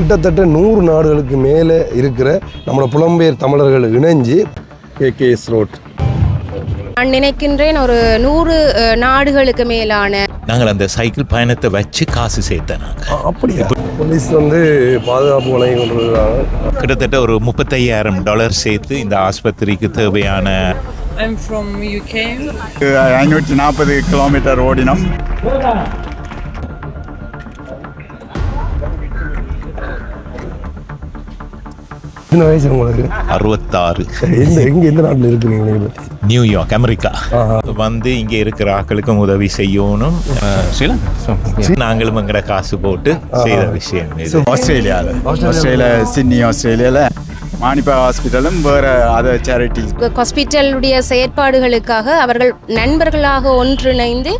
கிட்டத்தட்ட 100 நாடுகளுக்கு மேலே இருக்கிற நம்மளோட புலம்பெயர் தமிழர்கள் இணைஞ்சு கேகேஎஸ் ரோட். நான் நினைக்கின்றேன் ஒரு 100 நாடுகளுக்கு மேலான நாங்கள் அந்த சைக்கிள் பயணத்தை வச்சு காசு சேர்த்தேன். அப்படியா? போலீஸ் பாதுகாப்பு வழங்கி கொண்டிருக்கிறாங்க. கிட்டத்தட்ட ஒரு $35,000 சேர்த்து இந்த ஆஸ்பத்திரிக்கு தேவையான. I'm from UK. 540 கிலோமீட்டர் ஓடினோம். எத்தனை வயசு உங்களுக்கு? 66. எந்த நாட்டில் இருக்கிறீங்க? New York, America. வந்து இங்கே இருக்கிற ஆக்களுக்கும் உதவி செய்யணும். நாங்களும் எங்கட காசு போட்டு செய்த விஷயம். ஆஸ்திரேலியா சிட்னி ஆஸ்திரேலியாவில் மானிப்பா ஹாஸ்பிட்டலும் வேறு அதர் சேரிட்டி ஹாஸ்பிட்டலுடைய செயற்பாடுகளுக்காக அவர்கள் நண்பர்களாக ஒன்றிணைந்து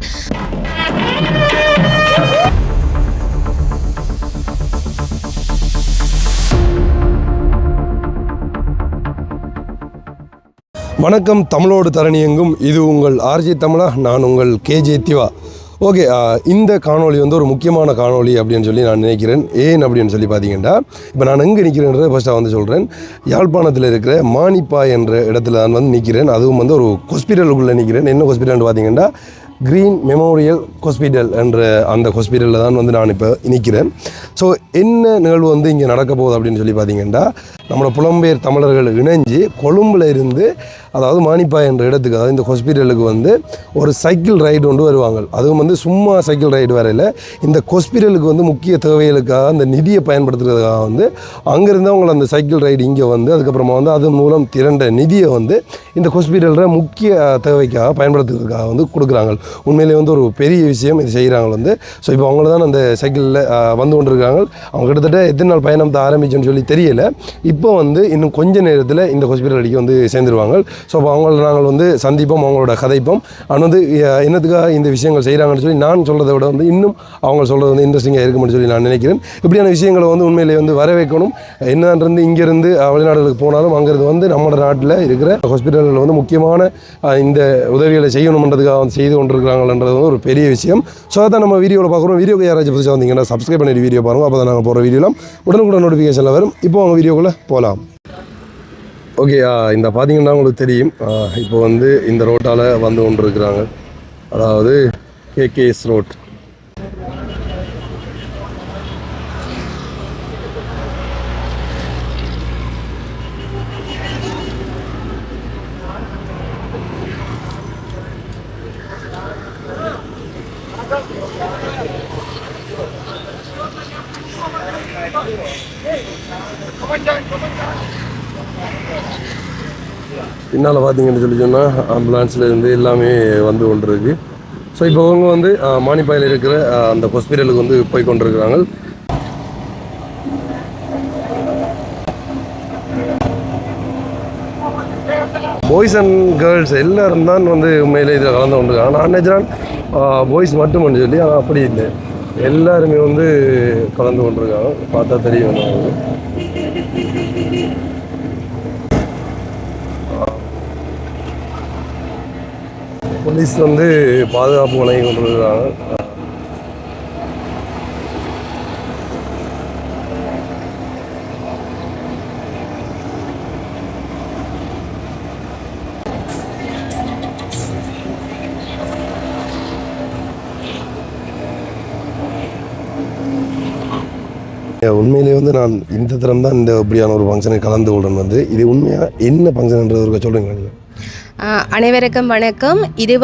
வணக்கம் தமிழோடு தரணியெங்கும், இது உங்கள் ஆர்ஜி தமிழா, நான் உங்கள் கேஜே திவா. ஓகே, இந்த காணொளி ஒரு முக்கியமான காணொளி அப்படின்னு சொல்லி நான் நினைக்கிறேன். ஏன் அப்படின்னு சொல்லி பார்த்தீங்கன்னா, இப்போ நான் எங்கே நிற்கிறேன்றதை ஃபஸ்ட்டாக சொல்கிறேன். யாழ்ப்பாணத்தில் இருக்கிற மானிப்பாய் என்ற இடத்துல நான் நிற்கிறேன். அதுவும் ஒரு ஹாஸ்பிட்டலுக்குள்ளே நிற்கிறேன். என்ன ஹாஸ்பிட்டல்னு பார்த்தீங்கன்னா கிரீன் மெமோரியல் ஹாஸ்பிட்டல் என்ற அந்த ஹாஸ்பிட்டலில் தான் நான் இப்போ நிற்கிறேன். ஸோ என்ன நிகழ்வு இங்கே நடக்க போகுது அப்படின்னு சொல்லி பார்த்தீங்கன்னா, நம்மளோட புலம்பெயர் தமிழர்கள் இணைஞ்சு கொழும்பில் இருந்து, அதாவது மானிப்பாய் என்ற இடத்துக்கு, அதாவது இந்த ஹாஸ்பிட்டலுக்கு ஒரு சைக்கிள் ரைடு கொண்டு வருவாங்க. அதுவும் சும்மா சைக்கிள் ரைடு வரையில் இந்த ஹாஸ்பிட்டலுக்கு முக்கிய தேவைகளுக்காக அந்த நிதியை பயன்படுத்துறதுக்காக அங்கேருந்து அவங்க அந்த சைக்கிள் ரைடு இங்கே அதுக்கப்புறமா அதன் மூலம் திரண்ட நிதியை இந்த ஹாஸ்பிட்டலில் முக்கிய தேவைக்காக பயன்படுத்துறதுக்காக கொடுக்குறாங்க. உண்மையிலே ஒரு பெரிய விஷயம் இது செய்கிறாங்க. ஸோ இப்போ அவங்கள தான் அந்த சைக்கிளில் வந்து கொண்டிருக்காங்க. அவங்க கிட்டத்தட்ட எத்தனை நாள் பயணத்தை ஆரம்பிச்சுன்னு சொல்லி தெரியல. இப்போ இன்னும் கொஞ்ச நேரத்தில் இந்த ஹாஸ்பிட்டல் அடிக்க சேர்ந்துருவாங்க. ஸோ அப்போ அவங்கள நாங்கள் சந்திப்போம், அவங்களோட கதைப்போம். ஆனால் என்னத்துக்காக இந்த விஷயங்கள் செய்கிறாங்கன்னு சொல்லி நான் சொல்கிறத விட இன்னும் அவங்க சொல்கிறது இன்ட்ரெஸ்டிங்காக இருக்கும்னு சொல்லி நான் நினைக்கிறேன். இப்படியான விஷயங்களை உண்மையிலே வர வைக்கணும். என்னன்றது இங்கேருந்து வெளிநாடுகளுக்கு போனாலும் அங்கேருந்து நம்ம நாட்டில் இருக்கிற ஹாஸ்பிட்டல்கள் முக்கியமான இந்த உதவிகளை செய்யணுன்றதுக்காக செய்து கொண்டிருக்கிறாங்கன்றது ஒரு பெரிய விஷயம். ஸோ அதான் நம்ம வீடியோவில் பார்க்குறோம். வீடியோக்கு யாராச்சும் புதுசாக வந்தீங்கன்னா சப்ஸ்கிரைப் பண்ணிட்டு வீடியோ பாருங்கள். அப்போ தான் நாங்கள் போகிற வீடியோலாம் உடனுக்குடன் நோட்டிஃபிகேஷனில் வரும். இப்போ அவங்க வீடியோக்குள்ளே போகலாம். ஓகே, இந்த பார்த்தீங்கன்னா உங்களுக்கு தெரியும், இப்போ இந்த ரோட்டால் வந்து கொண்டு இருக்கிறாங்க. அதாவது கேகேஎஸ் ரோட். பின்னால் பார்த்தீங்கன்னு சொல்லி சொன்னால் ஆம்புலன்ஸில் இருந்து எல்லாமே வந்து கொண்டு இருக்கு. ஸோ இப்போ அவங்க மானிப்பாயில் இருக்கிற அந்த ஹாஸ்பிட்டலுக்கு போய் கொண்டிருக்கிறாங்க. பாய்ஸ் அண்ட் கேர்ள்ஸ் எல்லாரும் தான் உண்மையிலே இதில் கலந்து கொண்டிருக்காங்க. நான் நினைக்கிறேன் பாய்ஸ் மட்டும் சொல்லி, ஆனால் அப்படி இல்லை, எல்லாருமே கலந்து கொண்டிருக்காங்க. பார்த்தா தெரியும். போலீஸ் பாதுகாப்பு வழங்கி கொண்டிருக்கிறாங்க. உண்மையிலே நான் இந்த தரம் தான் இந்த இப்படியான ஒரு ஃபங்க்ஷனை கலந்து கொள்றேன். இது உண்மையாக என்ன ஃபங்க்ஷன்ன்றது சொல்லுங்க. அனைவருக்கும் வணக்கம். இது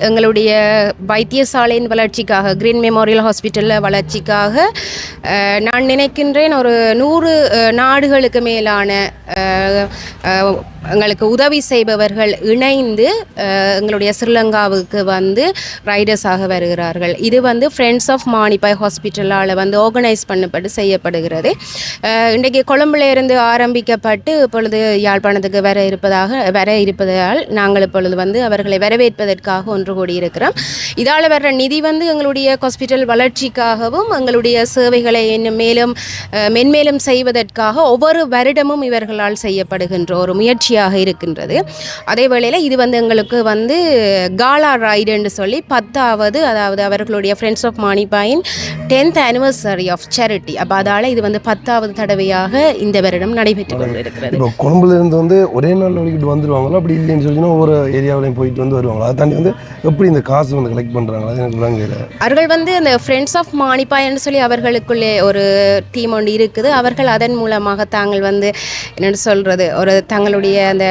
எங்களுடைய வைத்தியசாலையின் வளர்ச்சிக்காக, கிரீன் மெமோரியல் ஹாஸ்பிட்டலில் வளர்ச்சிக்காக நான் நினைக்கின்றேன் ஒரு 100 நாடுகளுக்கு மேலான எங்களுக்கு உதவி செய்பவர்கள் இணைந்து எங்களுடைய ஸ்ரீலங்காவுக்கு ரைடர்ஸாக வருகிறார்கள். இது ஃப்ரெண்ட்ஸ் ஆஃப் மானிப்பாய் ஹாஸ்பிட்டலால் ஆர்கனைஸ் பண்ணப்பட்டு செய்யப்படுகிறது. இன்றைக்கு கொழும்புல இருந்து ஆரம்பிக்கப்பட்டு இப்பொழுது யாழ்ப்பாணத்துக்கு வர இருப்பதால் நாங்கள் இப்பொழுது வந்து அவர்களை வரவேற்பதற்காக ஒன்று கூடியிருக்கிறோம். இதால் வர்ற நிதி வந்து எங்களுடைய ஹாஸ்பிட்டல் வளர்ச்சிக்காகவும் எங்களுடைய சேவைகளை இன்னும் மேலும் மென்மேலும் செய்வதற்காக ஒவ்வொரு வருடமும் இவர்களால் செய்யப்படுகின்ற ஒரு முயற்சியாக இருக்கின்றது. அதே வேளையில் இது வந்து எங்களுக்கு வந்து காலா ரைடுன்னு சொல்லி 10வது, அதாவது அவர்களுடைய ஃப்ரெண்ட்ஸ் ஆஃப் மானிப்பாயின் 10th anniversary ஆஃப் சேரிட்டி. அப்போ அதால் இது வந்து 10வது தடவையாக இந்த வருடம் நடைபெற்று கொண்டிருக்கிறது. இப்போ கொழும்புல இருந்து வந்து ஒரே நாள் வழிக்கிட்டு வந்துடுவாங்களா, அப்படி இல்லைன்னு சொல்லினா ஒவ்வொரு ஏரியாவிலையும் போயிட்டு வந்து வருவாங்களா? அதை தாண்டி வந்து எப்படி இந்த காசு வந்து கலெக்ட் பண்ணுறாங்களா? அது எனக்கு விளங்கல. அவர்கள் வந்து இந்த ஃப்ரெண்ட்ஸ் ஆஃப் மானிப்பாய்ன்னு சொல்லி அவர்களுக்குள்ளே ஒரு டீம் ஒன்று இருக்குது. அவர்கள் அதன் மூலமாக தாங்கள் வந்து என்னென்னு சொல்கிறது, ஒரு தங்களுடைய அந்த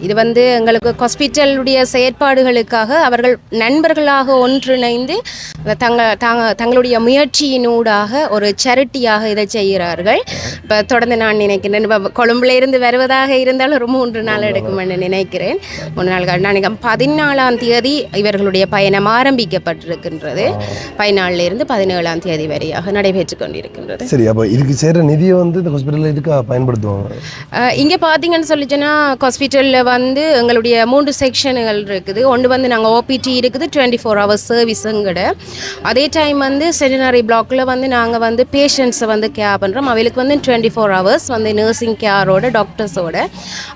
இது வந்து எங்களுக்கு ஹாஸ்பிட்டலுடைய செயற்பாடுகளுக்காக அவர்கள் நண்பர்களாக ஒன்றிணைந்து தங்களுடைய முயற்சியினூடாக ஒரு சேரிட்டியாக இதை செய்கிறார்கள். இப்போ தொடர்ந்து நான் நினைக்கிறேன், இப்போ கொழும்புல இருந்து வருவதாக இருந்தாலும் ஒரு 3 நாள் எடுக்கும் என்று நினைக்கிறேன். 3 நாள் நான் 14ஆம் தேதி இவர்களுடைய பயணம் ஆரம்பிக்கப்பட்டிருக்கின்றது. 14லிருந்து 17ஆம் தேதி வரையாக நடைபெற்று கொண்டிருக்கின்றது. சரி, அப்போ இதுக்கு சேர நிதியை வந்து இந்த ஹாஸ்பிட்டலில் இதுக்காக பயன்படுத்துவாங்க. இங்கே பார்த்தீங்கன்னு சொல்லிச்சுன்னா ஹாஸ்பிட்டலில் வந்து எங்களுடைய 3 செக்ஷனுகள் இருக்குது. ஒன்று வந்து நாங்கள் ஓபிடி இருக்குது, 24 hours சர்வீஸுங்கிட. அதே டைம் வந்து சென்டினரி பிளாக்ல வந்து நாங்கள் வந்து பேஷண்ட்ஸை வந்து கேர் பண்ணுறோம். அவளுக்கு வந்து 24 hours வந்து நர்சிங் கேரோட டாக்டர்ஸோட.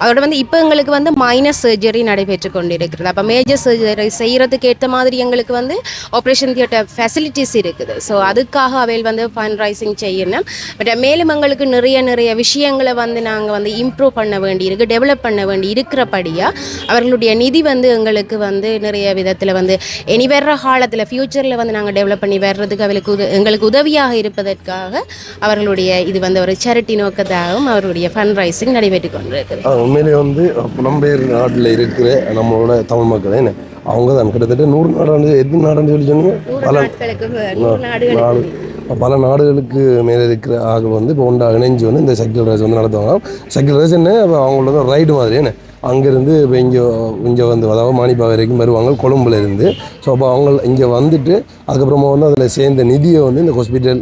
அதோட வந்து இப்போ எங்களுக்கு வந்து மைனர் சர்ஜரி நடைபெற்று கொண்டிருக்கிறது. அப்போ மேஜர் சர்ஜரி செய்கிறதுக்கு ஏற்ற மாதிரி எங்களுக்கு வந்து ஆப்ரேஷன் தியேட்டர் ஃபெசிலிட்டிஸ் இருக்குது. ஸோ அதுக்காக அவையில் வந்து ஃபண்ட் ரைசிங் செய்யணும். பட் மேலும் எங்களுக்கு நிறைய விஷயங்களை வந்து நாங்கள் வந்து இம்ப்ரூவ் பண்ண வேண்டி இருக்குது, டெவலப் பண்ண வேண்டி இருக்கிறபடியாக அவர்களுடைய நிதி வந்து எங்களுக்கு வந்து நிறைய விதத்தில் வந்து இனி வர்ற காலத்தில் ஃப்யூச்சரில் வந்து நாங்கள் டெவலப் பண்ணி வர்றதுக்கு எங்களுக்கு உதவியாக இருப்பதற்காக அவர்களுடைய இது வந்து ஒரு சேரிட்டி நோக்கத்தாகவும் அவர்களுடைய ஃபண்ட் ரைசிங் நடைபெற்று கொண்டிருக்குது. உண்மையிலே வந்து புலம்பெயர் நாட்டில் இருக்கிற நம்மளோட தமிழ் மக்கள் என்ன அவங்க தான் கிட்டத்தட்ட 100 நாடு, எத்தனை நாடுன்னு சொல்லி சொன்னீங்க? பல நாடுகளுக்கு மேலே இருக்கிற ஆக வந்து இப்போ ஒன்றா இணைஞ்சு வந்து இந்த சைக்கிள் ரேஸ் வந்து நடத்துவாங்க. சைக்கிள் ரேஸ் என்ன, அவங்களோட ஒரு ரைடு மாதிரி என்ன அங்கேருந்து இப்போ இங்கே வந்து அதாவது மானிப்பா வரைக்கும் வருவாங்க கொழும்புல இருந்து. ஸோ அப்போ அவங்க இங்கே வந்துட்டு அதுக்கப்புறமா வந்து அதில் சேர்ந்த நிதியை வந்து இந்த ஹாஸ்பிட்டல்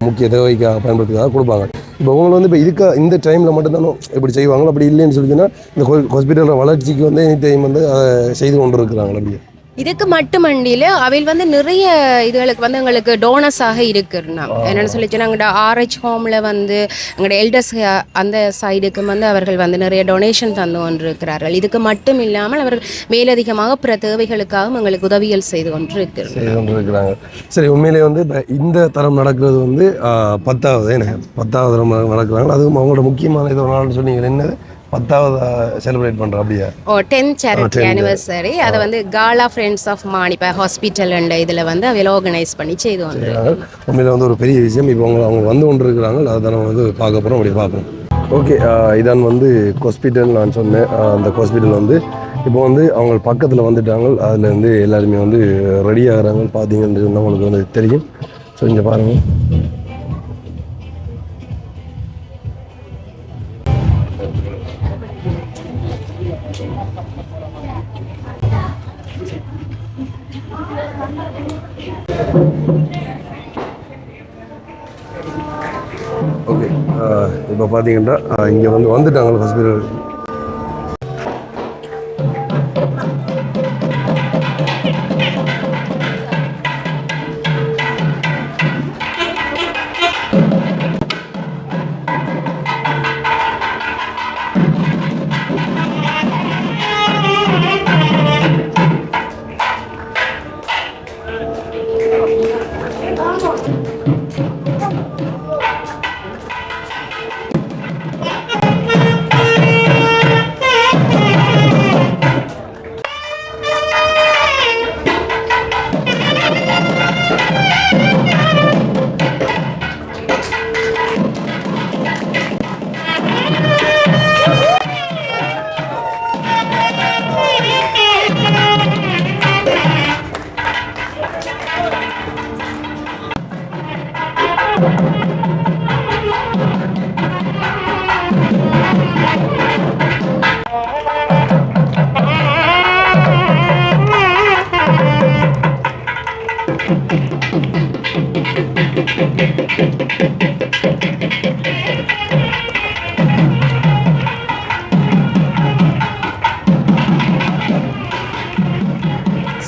முக்கிய தேவைக்காக பயன்படுத்துக்காக கொடுப்பாங்க. இப்போ அவங்க வந்து இப்போ இந்த டைமில் மட்டும்தானோ இப்படி செய்வாங்களோ, அப்படி இல்லைன்னு சொல்லிச்சுன்னா இந்த ஹாஸ்பிட்டலோட வளர்ச்சிக்கு வந்து எனி டைம் வந்து அதை செய்து கொண்டு இருக்கிறாங்களா? அப்படியே இதுக்கு மட்டுமண்டியில் அவையில் வந்து நிறைய இதுகளுக்கு வந்து எங்களுக்கு டோனஸாக இருக்குன்னா என்னென்னு சொல்லிச்சுன்னா எங்களோட RH ஹோமில் வந்து எங்களோட எல்டர்ஸ் அந்த சைடுக்கு வந்து அவர்கள் வந்து நிறைய டொனேஷன் தந்து கொண்டிருக்கிறார்கள். இதுக்கு மட்டும் இல்லாமல் அவர்கள் மேலதிகமாக பிற தேவைகளுக்காகவும் எங்களுக்கு உதவிகள் செய்து கொண்டிருக்கிறாங்க. சரி, உண்மையிலே வந்து இந்த தரம் நடக்கிறது வந்து 10வது தரம் நடக்கிறாங்க. அதுவும் அவங்களோட முக்கியமான இது ஒரு நாள்னு சொன்னீங்க, என்னது 10வது செலிப்ரேட் பண்ணுறோம் அப்படியா? 10th charity anniversary. அதை வந்து காலா ஃப்ரெண்ட்ஸ் ஆஃப் மானிப்பா ஹாஸ்பிட்டல் என்ற இதில் வந்து அவையில் ஆர்கனைஸ் பண்ணி செய்து வந்துருக்காங்க. உண்மையில் வந்து ஒரு பெரிய விஷயம். இப்போ அவங்க வந்து கொண்டு இருக்கிறாங்க, அதை நம்ம வந்து பார்க்க போகிறோம், அப்படி பார்ப்போம். ஓகே, இதான் வந்து ஹாஸ்பிட்டல் நான் சொன்னேன். அந்த ஹாஸ்பிட்டல் வந்து இப்போ வந்து அவங்க பக்கத்தில் வந்துட்டாங்க. அதில் வந்து எல்லாருமே வந்து ரெடி ஆகிறாங்க. பார்த்தீங்கன்னு சொன்னால் உங்களுக்கு வந்து தெரியும். ஸோ இங்கே பாருங்கள். ஓகே, இப்போ பார்த்தீங்கன்னா இங்கே வந்து வந்துட்டாங்க ஹாஸ்பிட்டல்.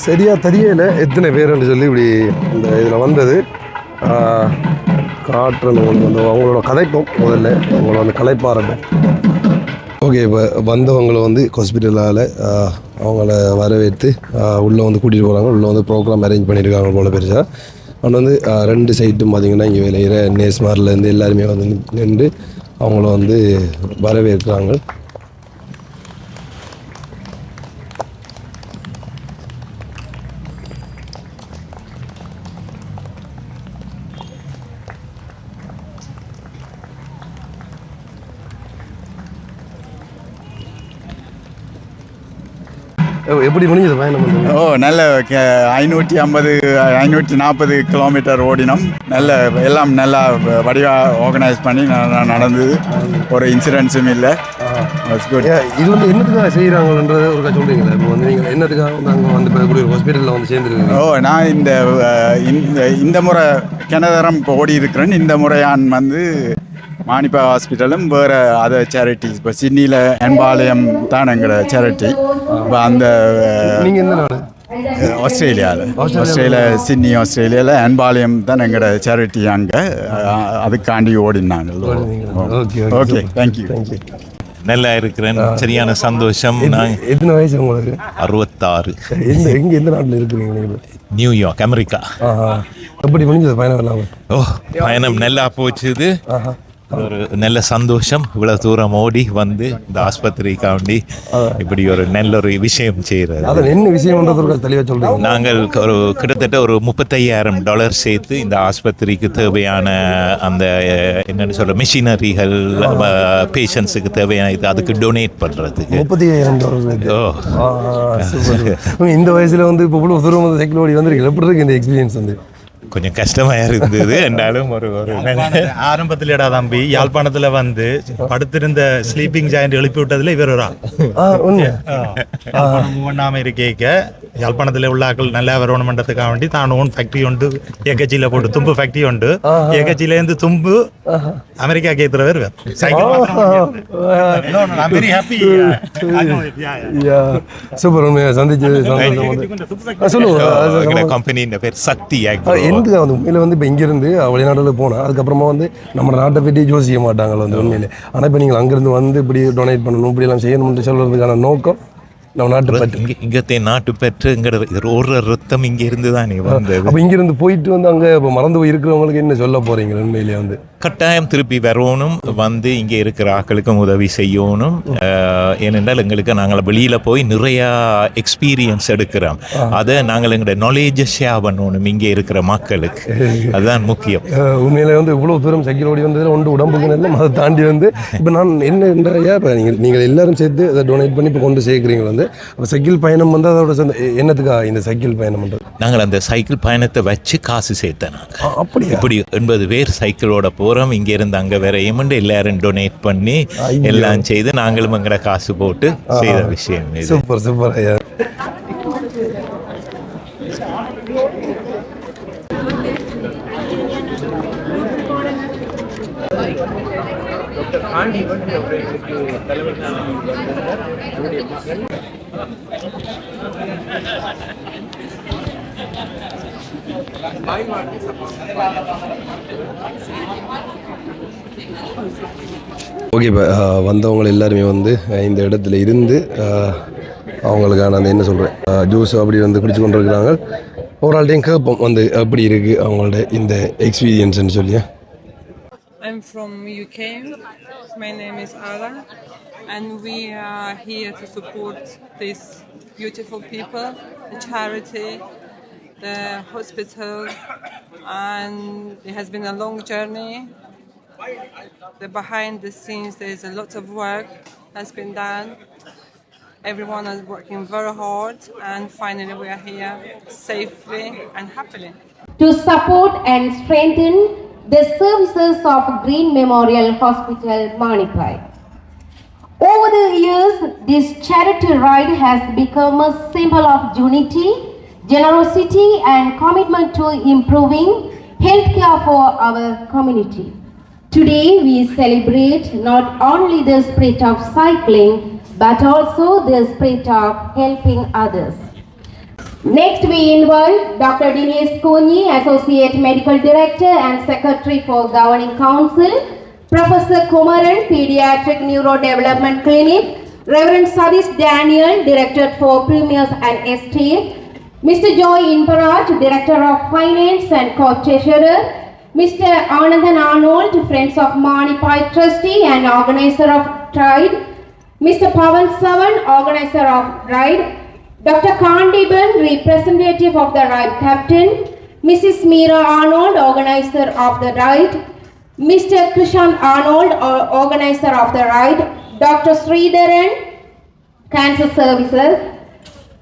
சரியாக தெரியல எத்தனை பேருன்னு சொல்லி இப்படி இந்த இதில் வந்தது. காட்டுறேன் வந்து அவங்களோட கதைப்போம் முதல்ல, அவங்கள வந்து கலைப்பாரட்டும். ஓகே, இப்போ வந்தவங்களை வந்து ஹாஸ்பிட்டலால் அவங்கள வரவேற்று உள்ளே வந்து கூட்டிகிட்டு போகிறாங்க. உள்ளே வந்து ப்ரோக்ராம் அரேஞ்ச் பண்ணியிருக்காங்க போல் பெருசாக. அவன் வந்து 2 சைட்டும் பார்த்திங்கன்னா இங்கே விளையிற நேஸ்மார்லேருந்து எல்லாருமே வந்து நின்று அவங்கள வந்து வரவேற்கிறாங்க. எப்படி முடிஞ்சது பயணம்? ஓ, நல்ல 540 கிலோமீட்டர் ஓடினோம். நல்ல எல்லாம் நல்லா வடிவாக ஆர்கனைஸ் பண்ணி நடந்தது. ஒரு இன்சிடென்ட்ஸும் இல்லை. இது வந்து என்னத்துக்காக செய்கிறாங்கன்றது ஒரு சொல்கிறீங்களா? இப்போ வந்து நீங்கள் என்னத்துக்காக வந்து அங்கே வந்து இப்படி ஒரு ஹாஸ்பிட்டலில் வந்து சேர்ந்துருக்கீங்க? ஓ, நான் இந்த முறை கிணதரம் இப்போ ஓடி இருக்கிறேன். இந்த முறையான் வந்து மானிப்பா ஹாஸ்பிட்டலும் வேறு அதர் சேரிட்டிஸ். இப்போ சிட்னியில் அன்பாலயம் தான் எங்களோட சேரிட்டி. இப்போ அந்த நீங்கள் எந்த நாடு? ஆஸ்திரேலியா சிட்னி ஆஸ்திரேலியாவில் அன்பாலயம் தான் எங்களோட சேரிட்டி. அங்கே அதுக்காண்டி ஓடினாங்க. Okay, thank you. நல்லா இருக்கிறேன், சரியான சந்தோஷம். நான் எத்தனை வயசு உங்களுக்கு? 66. எந்த நாட்டில் இருக்கிறீங்க நீங்கள்? New York, America. எப்படி முடிஞ்சது பயணம் இல்லாமல்? ஓ, பயணம் நல்லா போச்சுது. ஒரு நல்ல சந்தோஷம். இவ்வளவு தூரம் ஓடி வந்து இந்த ஆஸ்பத்திரிக்காண்டி இப்படி ஒரு நல்ல ஒரு விஷயம் செய்யறது. என்ன விஷயம் தெளிவாக சொல்றீங்க? நாங்கள் ஒரு கிட்டத்தட்ட ஒரு $35,000 சேர்த்து இந்த ஆஸ்பத்திரிக்கு தேவையான அந்த என்னன்னு சொல்ற மிஷினரிகள், பேஷண்ட்ஸுக்கு தேவையான இது அதுக்கு டொனேட் பண்றதுக்கு $35,000. இந்த வயசுல வந்து இப்போ இவ்வளவு தூரம் வந்து சைக்கிள் ஓடி வந்திருக்கு. எப்படி இருக்கு இந்த எக்ஸ்பீரியன்ஸ்? வந்து கொஞ்சம் கஷ்டமாக இருந்தது. என்றாலும் ஒரு ஆரம்பத்தில் இடா தம்பி யாழ்ப்பாணத்தில் வந்து படுத்திருந்த ஸ்லீப்பிங் ஜாயிண்ட் எழுப்பி விட்டதில் இவர் ஒரு ஒன்றாமல் இருக்க யாழ்ப்பாணத்தில் உள்ள ஆக்கள் நல்லா வரணுமன்றதுக்காக வேண்டி தான் ஓன் ஃபேக்ட்ரி உண்டு, ஏகச்சியில் போட்டு தும்பு ஃபேக்ட்ரி உண்டு. ஏகச்சியிலேருந்து தும்பு அமெரிக்கா கேத்துறவர் வெரி ஹாப்பி. சூப்பர், உண்மையாக சந்திச்சது சொல்லுங்க. கம்பெனியின் பேர் சக்தி. எதுக்காக வந்து உண்மையில் வந்து இப்போ இங்கேருந்து வெளிநாட்டில் போனால் அதுக்கப்புறமா வந்து நம்ம நாட்டை பற்றி யோசிக்க மாட்டாங்க வந்து உண்மையிலே. ஆனால் இப்போ நீங்கள் அங்கேருந்து வந்து இப்படி டொனேட் பண்ணணும், இப்படியெல்லாம் செய்யணும்னு சொல்கிறதுக்கான நோக்கம் நம்ம நாட்டு பற்று. இங்கத்தே நாட்டு பெற்றுங்கிறது ஒரு ரத்தம் இங்கே இருந்து தான் வந்தது. அப்போ இங்கேருந்து போயிட்டு வந்து அங்கே இப்போ மறந்து போய் இருக்கிறவங்களுக்கு என்ன சொல்ல போகிறீங்க? உண்மையிலேயே வந்து கட்டாயம் திருப்பி வரணும், வந்து இங்கே இருக்கிற ஆக்களுக்கும் உதவி செய்யணும். ஏனென்றால் எங்களுக்கு நாங்கள் வெளியில் போய் நிறையா எக்ஸ்பீரியன்ஸ் எடுக்கிறோம். அதை நாங்கள் எங்களுடைய நாலேஜை ஷேர் பண்ணணும் இங்கே இருக்கிற மக்களுக்கு. அதுதான் முக்கியம். உண்மையிலே வந்து இவ்வளோ தூரம் சைக்கிள் ஓடி வந்ததில் ஒன்று உடம்புக்கு நல்ல அதை தாண்டி வந்து இப்போ நான் என்னையா இப்போ நீங்கள் எல்லாரும் சேர்த்து அதை டொனேட் பண்ணி இப்போ கொண்டு சேர்க்குறீங்க. வந்து அப்போ சைக்கிள் பயணம் வந்து அதோட என்னத்துக்காக இந்த சைக்கிள் பயணம் பண்ணுறது? நாங்கள் அந்த சைக்கிள் பயணத்தை வச்சு காசு சேர்த்தேன். அப்படி இப்படி 80 பேர் சைக்கிளோட போகிறோம். இங்கே இருந்து அங்கே வேற ஏமண்டு எல்லாரும் டொனேட் பண்ணி எல்லாம் செய்து நாங்களும் எங்கட காசு போட்டு செய்த விஷயம். சூப்பர் சூப்பர் ஐயா. ஓகே, இப்போ வந்தவங்க எல்லாருமே வந்து இந்த இடத்துல இருந்து அவங்களுக்கான அந்த என்ன சொல்கிறேன் ஜூஸ் அப்படி வந்து குடிச்சு கொண்டு இருக்கிறாங்க. ஒரு ஆள்டையும் கேட்போம் வந்து எப்படி இருக்குது அவங்களோட இந்த எக்ஸ்பீரியன்ஸ்ன்னு சொல்லி. I'm from UK. My name is Ara, and we are here to support these beautiful people, the charity, the hospital, and it has been a long journey. Behind the scenes, there's a lot of work that's been done. Everyone is working very hard, and finally we are here safely and happily. To support and strengthen the services of Green Memorial Hospital, Manipai. Over the years, this charity ride has become a symbol of unity, generosity and commitment to improving healthcare for our community. Today we celebrate not only the spirit of cycling but also the spirit of helping others. Next, we invite Dr. Dinesh Konyi, Associate Medical Director and Secretary for Governing Council, Professor Kumaran, Pediatric Neurodevelopment Clinic, Reverend Sadish Daniel, Director for Premiers and Estate, Mr. Joy Inparat, Director of Finance and Co-Treasurer, Mr. Anandan Arnold, Friends of Manipai Trustee and Organizer of Ride, Mr. Pavan Savan, Organizer of Ride, Dr. Kandiban, Representative of the Ride Captain, Mrs. Meera Arnold, Organizer of the Ride, Mr. Krishan Arnold, Organizer of the Ride, Dr. Sridharan, Cancer Services,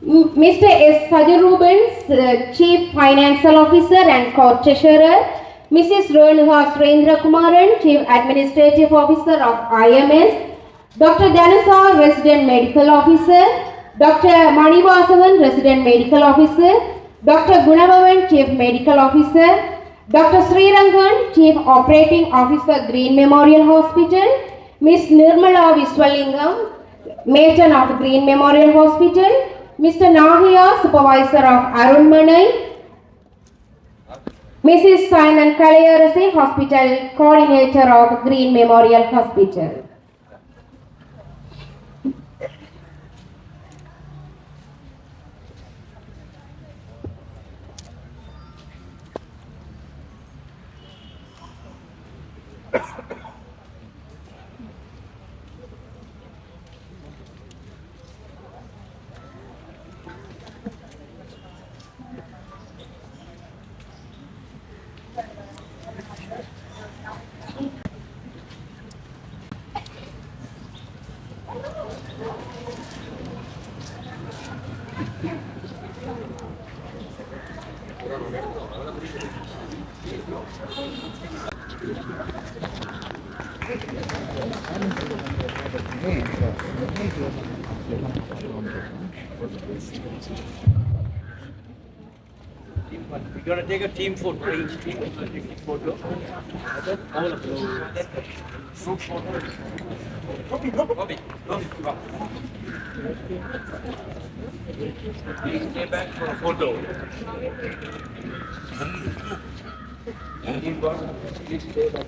Mr. S. Sajarubans, Chief Financial Officer and Co-Treasurer, Mrs. Renuha Surendra Kumaran, Chief Administrative Officer of IMS, Dr. Danasa, Resident Medical Officer, Dr. Manivasavan, Resident Medical Officer, Dr. Gunabavan, Chief Medical Officer, Dr. Srirangan, Chief Operating Officer, Green Memorial Hospital, Ms. Nirmala Viswalingam, Matron of Green Memorial Hospital, Mr. Nahia, Supervisor of Arun Manai, Mrs. Simon Kalayarase, Hospital Coordinator of Green Memorial Hospital. We're going to take a team photo. Each team is going to take a photo. All of those. Group photo. Bobby. Please stay back for a photo. Please stay back.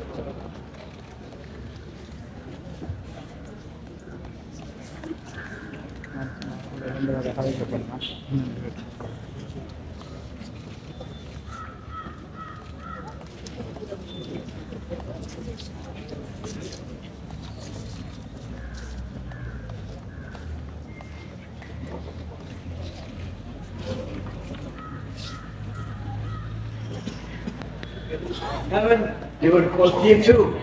Kevin, you were called team 2.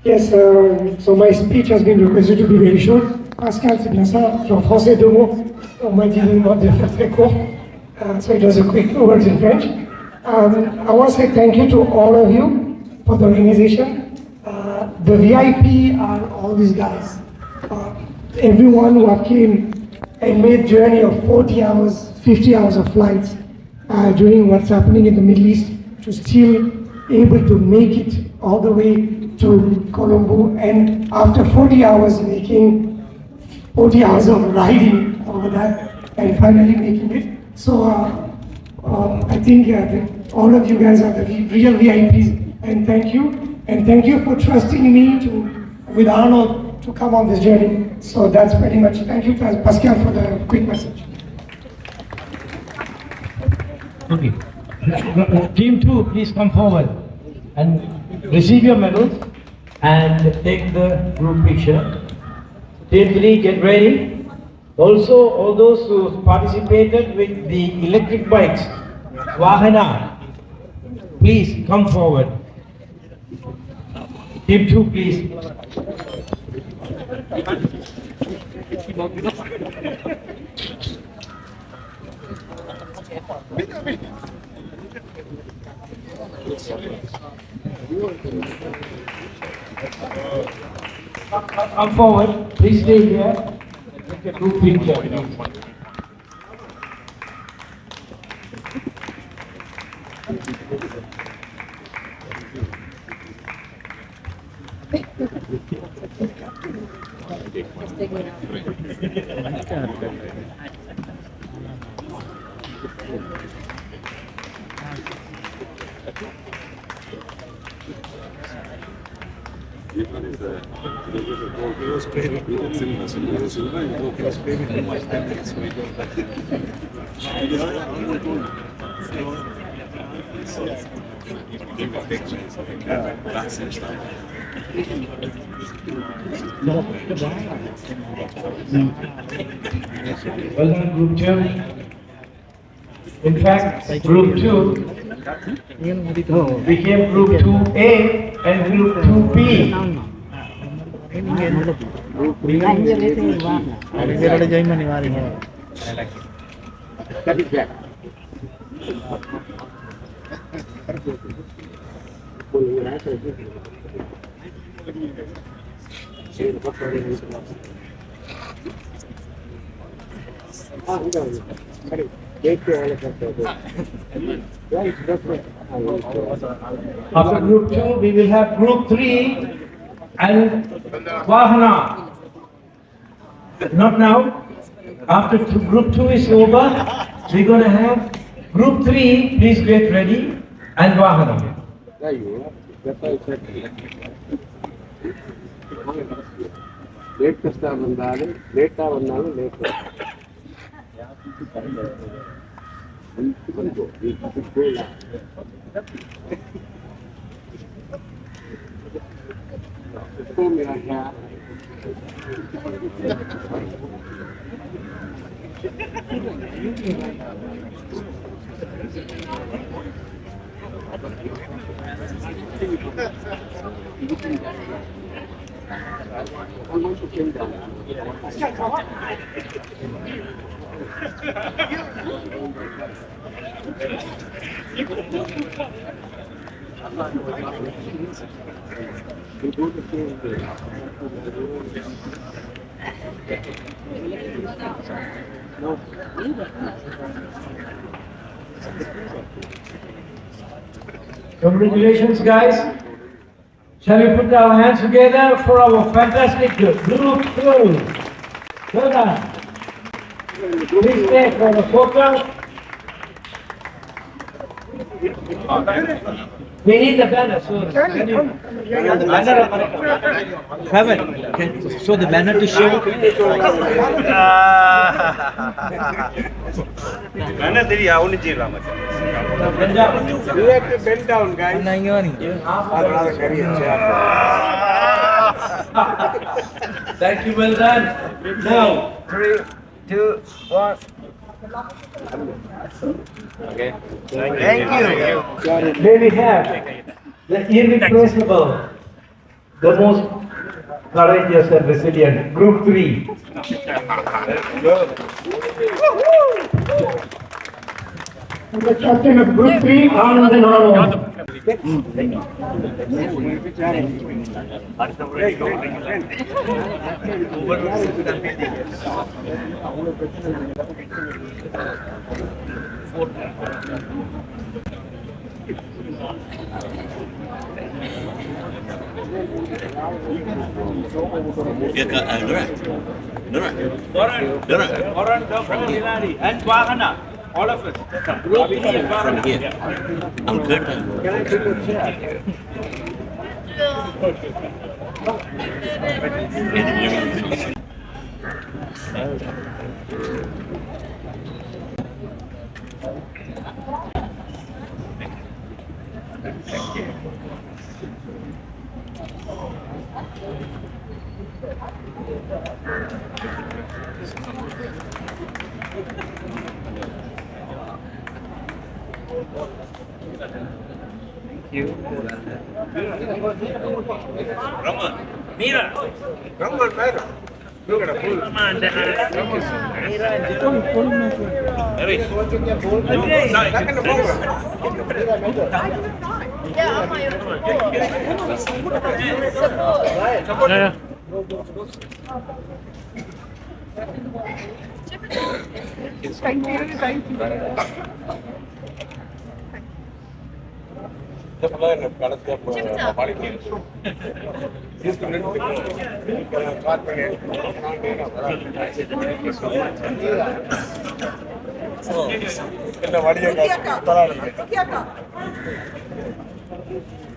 Yes, so my speech has been requested to be very short. Pascal, c'est bien ça. En français, 2 mots. On m'a dit de faire très court. So it was a quick words in French. I want to say thank you to all of you for the organization. The VIP are all these guys. Everyone who have came and made journey of 40 hours, 50 hours of flights during what's happening in the Middle East to still able to make it all the way to Colombo, and after 40 hours making 40 hours of riding over that and finally making it. So I think all of you guys are the real VIPs, and thank you for trusting me with Arnold to come on this journey. So that's pretty much, thank you Pascal for the quick message. Okay. Team 2, please come forward and receive your medals and take the group picture. Team 3, get ready. Also, all those who participated with the electric bikes, Wahana, please come forward. Team 2, please. Come forward, please stay here. Take a group picture, please. Well done, Group 2. In fact, Group 2 became Group 2A and Group 2B. After Group 2, we will have Group 3 and Vahana. Not now. After Group 2 is over, we're going to have Group 3, please get ready, and Vahana. Congratulations, guys. Shall we put our hands together for our fantastic Group 2? Well done. Please stay for the photo. We need the banner, so can you... Kevin, can you show the banner to show? Banner தெரியா ஒன்னு செய்யலாம் மச்சான். You have to bend down guys. Thank you, well done. Now, 3, 2, 1. Okay. Thank you. here we have the irreplaceable, the most courageous and resilient Group 3. And the captain of Group 3, Anand and Anand. And Vahana, all of us. From here. I'm good. Raman. Mira. Raman, Mira. Look at the pool. Raman, Mira. Harry. Back in the boat.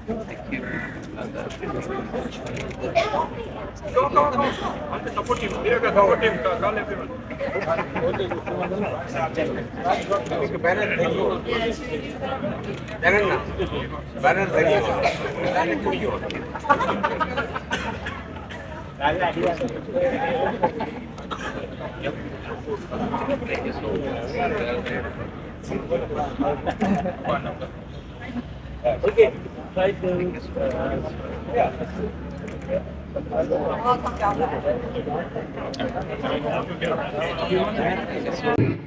Support him. Support him. Call everyone. Banner ready. Banner Okay. Try to.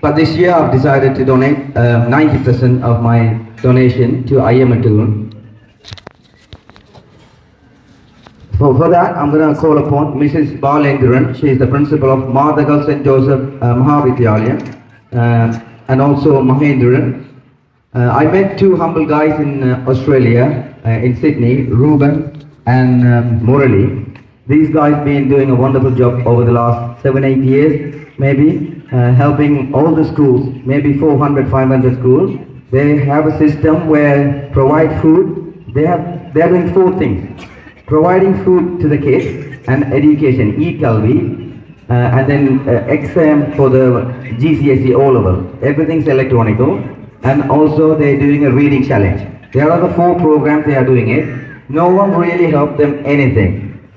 But this year I've decided to donate 90% of my donation to IMTUN. For that, I'm going to call upon Mrs. Balenduran. She is the principal of Madhagal St. Joseph Mahavidyalayam and also Mahendran. I met two humble guys in Australia, in Sydney, Ruben and Murali. These guys been doing a wonderful job over the last 7-8 years, maybe, helping all the schools, maybe 400-500 schools. They have a system where provide food. They're doing 4 things: providing food to the kids and education, e-Kalvi, and then exam for the GCSE O-level. Everything's electronic, and also they're doing a reading challenge. There are the 4 programs they are doing it. No one really helped them anything.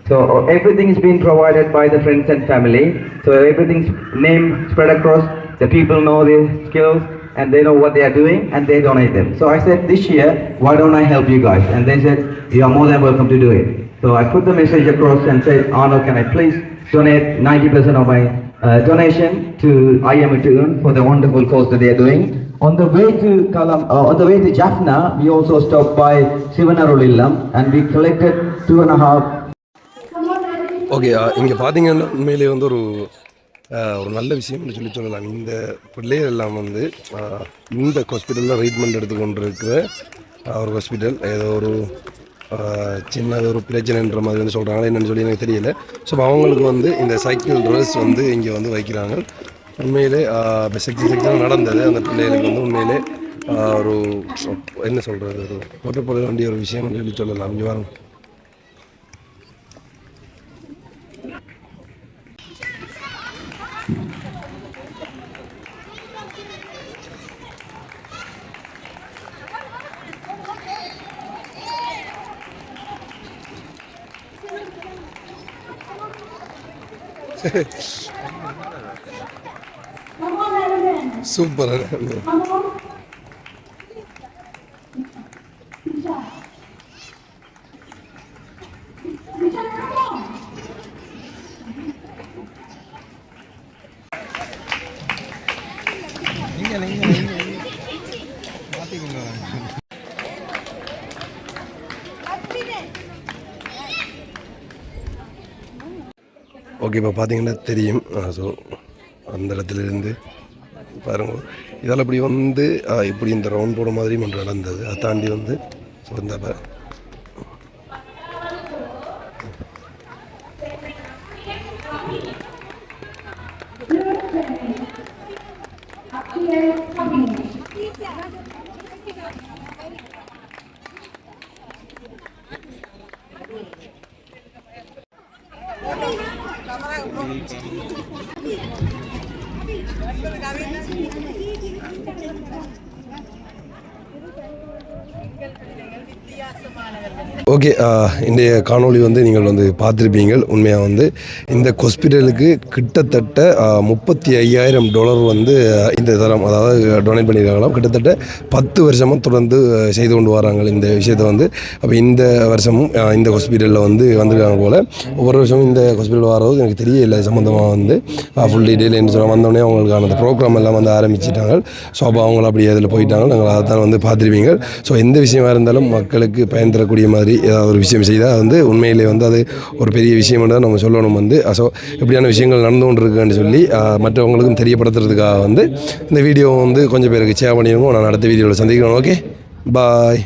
So everything is being provided by the friends and family. So everything's name spread across. The people know their skills and they know what they are doing and they donate them. So I said, this year, why don't I help you guys? And they said, you are more than welcome to do it. So I put the message across and said, Arnold, can I please donate 90% of my donation to IMTUN for the wonderful cause that they are doing. On the way to Jaffna, we also stopped by Sivanarulillam and we collected 2.5. Okay, இங்கே பார்த்தீங்கன்னா உண்மையிலே வந்து ஒரு நல்ல விஷயம்னு சொல்லலாம். இந்த பிள்ளைகள் எல்லாம் வந்து இந்த ஹாஸ்பிட்டலில் ட்ரீட்மெண்ட் எடுத்துக்கொண்டு இருக்கிற ஒரு ஹாஸ்பிட்டல். ஏதோ ஒரு சின்ன ஒரு பிரச்சனைன்ற மாதிரி வந்து சொல்கிறாங்களா என்னென்னு சொல்லி எனக்கு தெரியல. ஸோ அவங்களுக்கு வந்து இந்த சைக்கிள் ரேஸ் வந்து இங்கே வந்து வைக்கிறாங்க. உண்மையிலே செக்ஷன் நடந்தது. அந்த பிள்ளைகளுக்கு வந்து உண்மையிலே ஒரு என்ன சொல்கிறது, ஒரு போட்டப்பட வேண்டிய ஒரு விஷயம்னு சொல்லி சொல்லலாம். இங்கே வாங்க. சூப்பர். ஓகே, இப்போ பார்த்தீங்கன்னா தெரியும். ஸோ அந்த இடத்துலேருந்து பாருங்கள், இதால் இப்படி வந்து இப்படி இந்த ரவுண்ட் போட மாதிரியும் ஒன்று நடந்தது. அதை தாண்டி வந்து ஸோ இந்த ஓகே, இன்றைய காணொளி வந்து நீங்கள் வந்து பார்த்துருப்பீங்க. உண்மையாக வந்து இந்த ஹாஸ்பிட்டலுக்கு கிட்டத்தட்ட $35,000 வந்து இந்த தரம், அதாவது டொனேட் பண்ணியிருக்காங்களாம். கிட்டத்தட்ட 10 வருஷமாக தொடர்ந்து செய்து கொண்டு வராங்க இந்த விஷயத்தை வந்து. அப்போ இந்த வருஷமும் இந்த ஹாஸ்பிட்டலில் வந்து வந்திருக்காங்க போல். ஒவ்வொரு வருஷமும் இந்த ஹாஸ்பிட்டல் வரது எனக்கு தெரியல சம்மந்தமாக வந்து ஃபுல் டீட்டெயில் என்ன சொல்ல வந்தோடனே அவங்களுக்கான அந்த ப்ரோக்ராம் எல்லாம் வந்து ஆரம்பிச்சிட்டாங்க. ஸோ அப்போ அவங்கள அப்படி அதில் போயிட்டாங்க. நாங்கள் அதை தான் வந்து பார்த்துருப்பீங்க. ஸோ எந்த விஷயமா இருந்தாலும் மக்களுக்கு பயன் தரக்கூடிய மாதிரி ஏதாவது ஒரு விஷயம் செய்தால் அது வந்து உண்மையிலே வந்து அது ஒரு பெரிய விஷயம் தான் நம்ம சொல்லணும் வந்து. ஸோ இப்படியான விஷயங்கள் நடந்து கொண்டு இருக்குன்னு சொல்லி மற்றவங்களுக்கும் தெரியப்படுத்துறதுக்காக வந்து இந்த வீடியோ வந்து கொஞ்சம் பேருக்கு ஷேர் பண்ணிடுவோம். நான் அடுத்த வீடியோவில் சந்திக்கிறேன். ஓகே, பாய்.